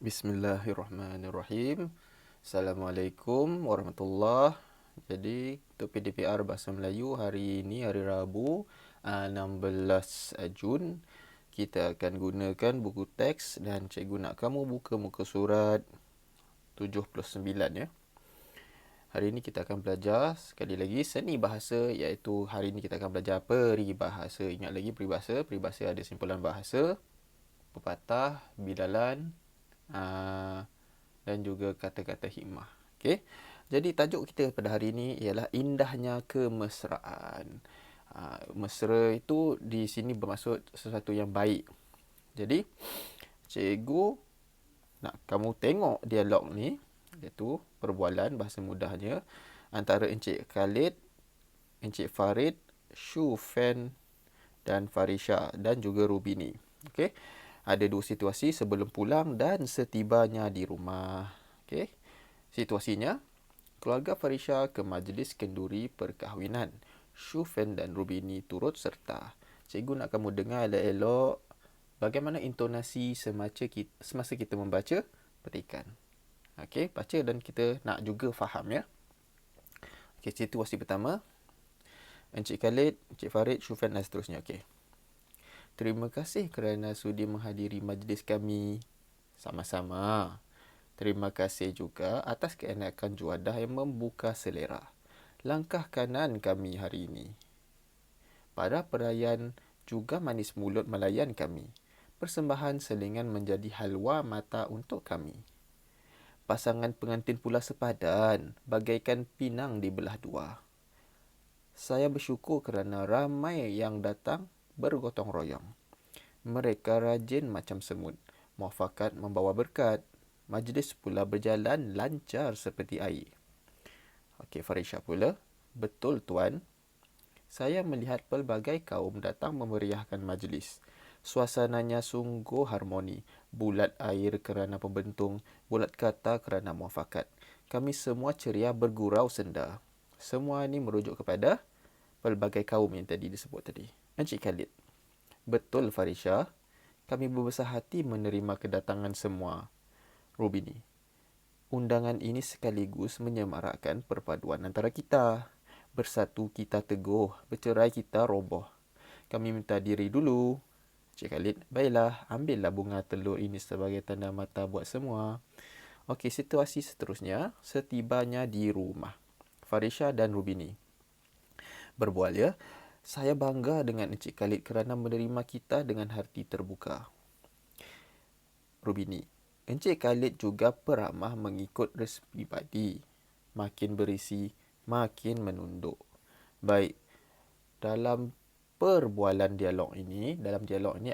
Bismillahirrahmanirrahim. Assalamualaikum warahmatullahi. Jadi untuk PDPR Bahasa Melayu hari ini hari Rabu 16 Jun kita akan gunakan buku teks dan cikgu nak kamu buka muka surat 79 ya. Hari ini kita akan belajar sekali lagi seni bahasa, iaitu hari ini kita akan belajar peribahasa. Ingat lagi peribahasa, peribahasa ada simpulan bahasa, pepatah, bilalan, dan juga kata-kata hikmah. Okey. Jadi tajuk kita pada hari ini ialah indahnya kemesraan. Mesra itu di sini bermaksud sesuatu yang baik. Jadi cikgu nak kamu tengok dialog ni, iaitu perbualan bahasa mudahnya antara Encik Khalid, Encik Farid, Shufen dan Farisha dan juga Rubini. Okey. Ada dua situasi sebelum pulang dan setibanya di rumah. Okey. Situasinya, keluarga Farisha ke majlis kenduri perkahwinan. Shufen dan Rubini turut serta. Cikgu nak kamu dengar elok-elok bagaimana intonasi semasa kita membaca petikan. Okey, baca dan kita nak juga faham ya. Okey, situasi pertama. Encik Khalid, Encik Farid, Shufen dan seterusnya. Okey. Terima kasih kerana sudi menghadiri majlis kami. Sama-sama. Terima kasih juga atas keenakan juadah yang membuka selera. Langkah kanan kami hari ini. Para perayaan juga manis mulut melayan kami. Persembahan selingan menjadi halwa mata untuk kami. Pasangan pengantin pula sepadan, bagaikan pinang di belah dua. Saya bersyukur kerana ramai yang datang bergotong royong. Mereka rajin macam semut. Muafakat membawa berkat. Majlis pula berjalan lancar seperti air. Okey, Farisha pula. Betul, Tuan. Saya melihat pelbagai kaum datang memeriahkan majlis. Suasananya sungguh harmoni. Bulat air kerana pembentung, bulat kata kerana muafakat. Kami semua ceria bergurau senda. Semua ini merujuk kepada pelbagai kaum yang tadi disebut tadi. Encik Khalid. Betul, Farisha. Kami berbesar hati menerima kedatangan semua. Rubini. Undangan ini sekaligus menyemarakkan perpaduan antara kita. Bersatu kita teguh, bercerai kita roboh. Kami minta diri dulu. Cik Khalid, baiklah, ambillah bunga telur ini sebagai tanda mata buat semua. Okey, situasi seterusnya, setibanya di rumah. Farisha dan Rubini berbual ya. Saya bangga dengan Encik Khalid kerana menerima kita dengan hati terbuka. Rubini. Encik Khalid juga peramah mengikut resmi pribadi. Makin berisi, makin menunduk. Baik, dalam dialog ini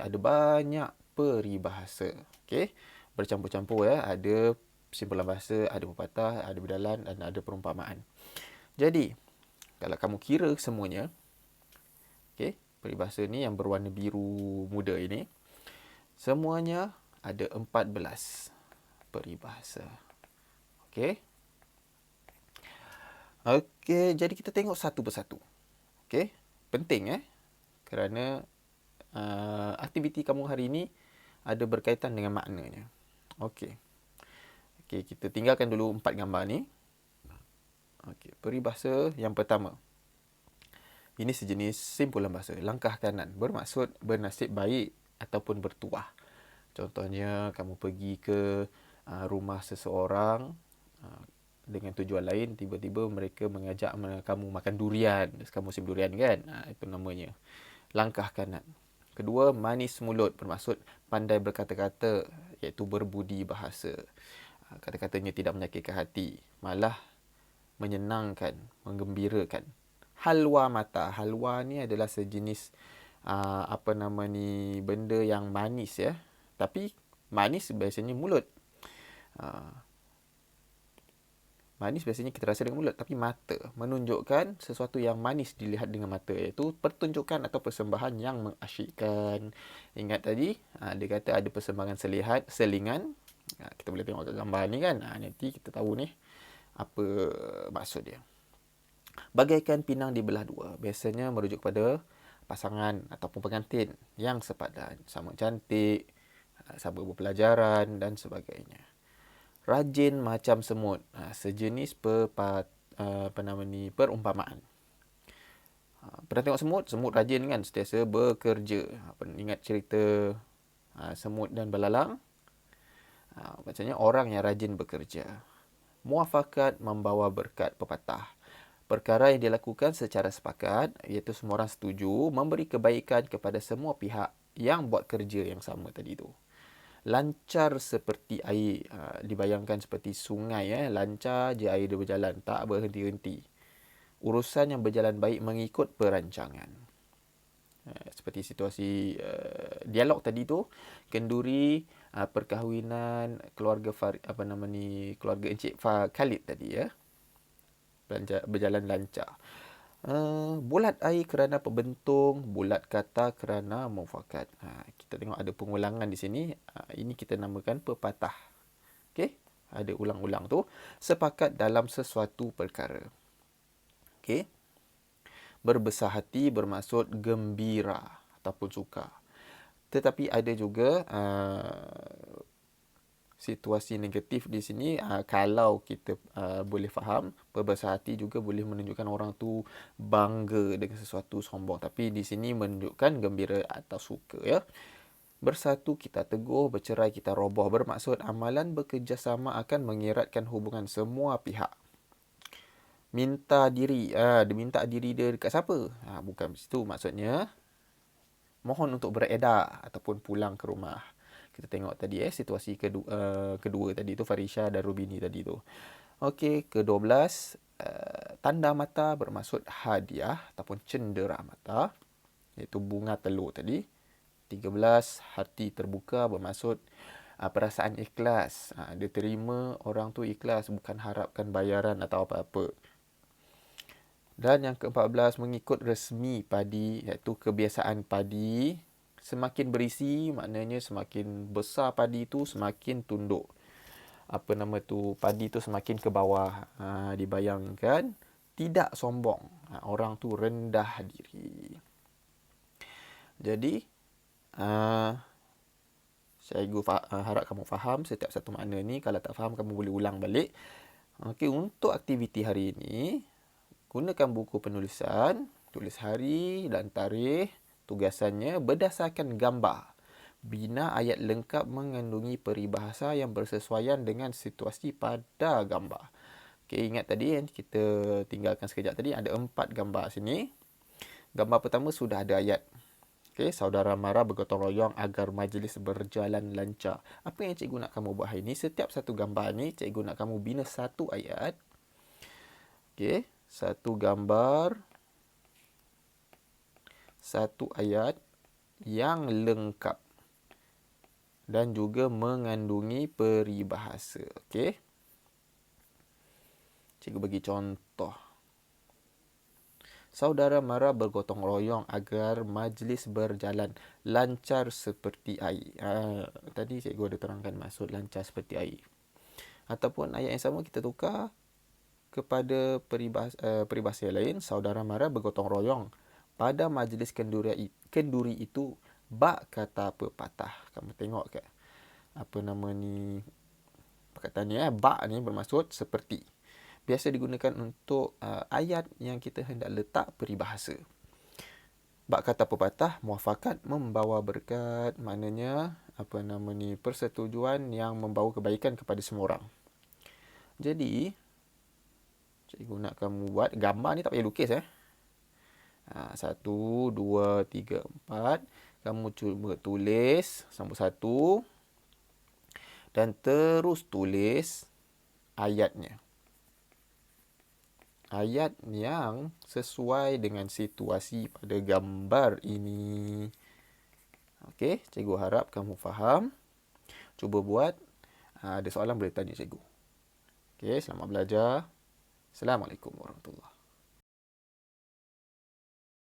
ada banyak peribahasa. Okey, bercampur-campur ya. Ada simpulan bahasa, ada pepatah, ada bidalan dan ada perumpamaan. Jadi, kalau kamu kira semuanya, okey, peribahasa ni yang berwarna biru muda ini, semuanya ada 14 peribahasa. Okey. Okey, jadi kita tengok satu persatu. Okey, penting kerana aktiviti kamu hari ini ada berkaitan dengan maknanya. Okey. Okey, kita tinggalkan dulu 4 gambar ni. Okey, peribahasa yang pertama. Ini sejenis simpulan bahasa. Langkah kanan bermaksud bernasib baik ataupun bertuah. Contohnya, kamu pergi ke rumah seseorang dengan tujuan lain, tiba-tiba mereka mengajak kamu makan durian. Sekarang musim durian kan? Itu namanya. Langkah kanan. Kedua, manis mulut bermaksud pandai berkata-kata, iaitu berbudi bahasa. Kata-katanya tidak menyakitkan hati, malah menyenangkan, menggembirakan. Halwa mata. Halwa ni adalah sejenis benda yang manis ya. Tapi manis biasanya mulut. Manis biasanya kita rasa dengan mulut, tapi mata menunjukkan sesuatu yang manis dilihat dengan mata, iaitu pertunjukan atau persembahan yang mengasyikkan. Ingat tadi, dia kata ada persembahan selingan. Kita boleh tengok gambar ni kan. Nanti kita tahu ni apa maksud dia. Bagaikan pinang di belah dua, biasanya merujuk pada pasangan ataupun pengantin yang sepadan, sama cantik, sabar berpelajaran dan sebagainya. Rajin macam semut, sejenis perumpamaan. Pernah tengok semut? Semut rajin kan, sentiasa bekerja. Ingat cerita semut dan belalang? Maksudnya orang yang rajin bekerja. Muafakat membawa berkat, pepatah. Perkara yang dilakukan secara sepakat, iaitu semua orang setuju, memberi kebaikan kepada semua pihak yang buat kerja yang sama tadi tu. Lancar seperti air, dibayangkan seperti sungai, lancar je air dia berjalan, tak berhenti-henti. Urusan yang berjalan baik mengikut perancangan. Seperti situasi dialog tadi tu, kenduri perkahwinan keluarga keluarga Encik Khalid tadi ya. Berjalan lancar. Bulat air kerana pembentung, bulat kata kerana mufakat. Kita tengok ada pengulangan di sini. Ini kita namakan pepatah. Okey, ada ulang-ulang tu. Sepakat dalam sesuatu perkara. Okey. Berbesar hati bermaksud gembira ataupun suka. Tetapi ada juga situasi negatif di sini. Kalau kita boleh faham, berbesar hati juga boleh menunjukkan orang tu bangga dengan sesuatu, sombong. Tapi di sini menunjukkan gembira atau suka ya. Bersatu kita teguh, bercerai kita roboh. Bermaksud amalan bekerjasama akan mengeratkan hubungan semua pihak. Minta diri, dia minta diri dia dekat siapa? Bukan situ maksudnya. Mohon untuk beredar ataupun pulang ke rumah. Kita tengok tadi situasi kedua tadi tu, Farisha dan Rubini tadi tu. Okey, ke-12, tanda mata bermaksud hadiah ataupun cendera mata, iaitu bunga telur tadi. 13, hati terbuka bermaksud perasaan ikhlas. Dia terima orang tu ikhlas, bukan harapkan bayaran atau apa-apa. Dan yang ke-14, mengikut resmi padi, iaitu kebiasaan padi. Semakin berisi, maknanya semakin besar padi tu, semakin tunduk. Padi tu semakin ke bawah. Dibayangkan, tidak sombong. Orang tu rendah diri. Jadi, saya harap kamu faham setiap satu makna ni. Kalau tak faham, kamu boleh ulang balik. Okey, untuk aktiviti hari ini, gunakan buku penulisan, tulis hari dan tarikh. Tugasannya berdasarkan gambar. Bina ayat lengkap mengandungi peribahasa yang bersesuaian dengan situasi pada gambar. Okey, ingat tadi kita tinggalkan sekejap tadi, ada 4 gambar sini. Gambar pertama sudah ada ayat. Okey, saudara mara bergotong royong agar majlis berjalan lancar. Apa yang cikgu nak kamu buat hari ini? Setiap satu gambar ni, cikgu nak kamu bina satu ayat. Okey, satu gambar, satu ayat yang lengkap dan juga mengandungi peribahasa. Okey. Cikgu bagi contoh. Saudara mara bergotong royong agar majlis berjalan lancar seperti air. Tadi cikgu ada terangkan maksud lancar seperti air. Ataupun ayat yang sama kita tukar kepada peribahasa yang lain. Saudara mara bergotong royong pada majlis kenduri itu, bak kata pepatah. Kamu tengok ke? Perkataan ni, bak ni bermaksud seperti. Biasa digunakan untuk ayat yang kita hendak letak peribahasa. Bak kata pepatah, muafakat membawa berkat. Maknanya, persetujuan yang membawa kebaikan kepada semua orang. Jadi, cikgu nak kamu buat gambar ni, tak payah lukis 1, 2, 3, 4. Kamu cuba tulis sambung satu dan terus tulis ayatnya. Ayat yang sesuai dengan situasi pada gambar ini. Okey, cikgu harap kamu faham. Cuba buat. Ada soalan boleh tanya cikgu. Okey, selamat belajar. Assalamualaikum warahmatullahi wabarakatuh.